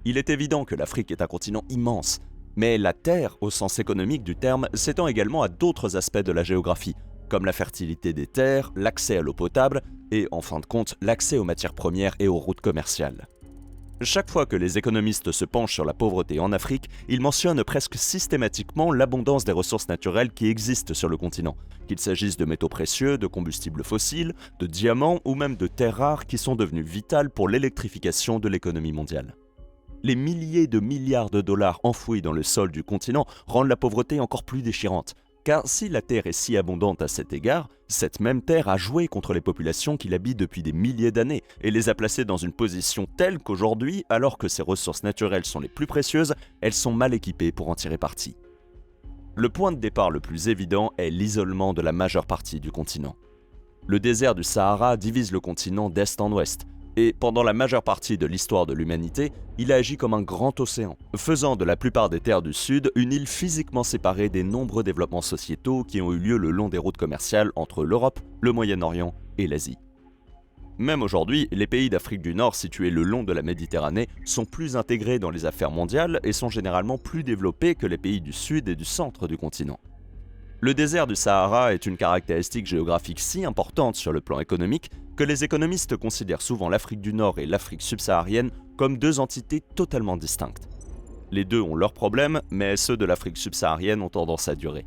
Il est évident que l'Afrique est un continent immense, mais la terre, au sens économique du terme, s'étend également à d'autres aspects de la géographie, comme la fertilité des terres, l'accès à l'eau potable et, en fin de compte, l'accès aux matières premières et aux routes commerciales. Chaque fois que les économistes se penchent sur la pauvreté en Afrique, ils mentionnent presque systématiquement l'abondance des ressources naturelles qui existent sur le continent, qu'il s'agisse de métaux précieux, de combustibles fossiles, de diamants ou même de terres rares qui sont devenues vitales pour l'électrification de l'économie mondiale. Les milliers de milliards de dollars enfouis dans le sol du continent rendent la pauvreté encore plus déchirante. Car si la terre est si abondante à cet égard, cette même terre a joué contre les populations qui l'habitent depuis des milliers d'années et les a placées dans une position telle qu'aujourd'hui, alors que ces ressources naturelles sont les plus précieuses, elles sont mal équipées pour en tirer parti. Le point de départ le plus évident est l'isolement de la majeure partie du continent. Le désert du Sahara divise le continent d'est en ouest, et pendant la majeure partie de l'histoire de l'humanité, il a agi comme un grand océan, faisant de la plupart des terres du Sud une île physiquement séparée des nombreux développements sociétaux qui ont eu lieu le long des routes commerciales entre l'Europe, le Moyen-Orient et l'Asie. Même aujourd'hui, les pays d'Afrique du Nord situés le long de la Méditerranée sont plus intégrés dans les affaires mondiales et sont généralement plus développés que les pays du Sud et du centre du continent. Le désert du Sahara est une caractéristique géographique si importante sur le plan économique que les économistes considèrent souvent l'Afrique du Nord et l'Afrique subsaharienne comme deux entités totalement distinctes. Les deux ont leurs problèmes, mais ceux de l'Afrique subsaharienne ont tendance à durer.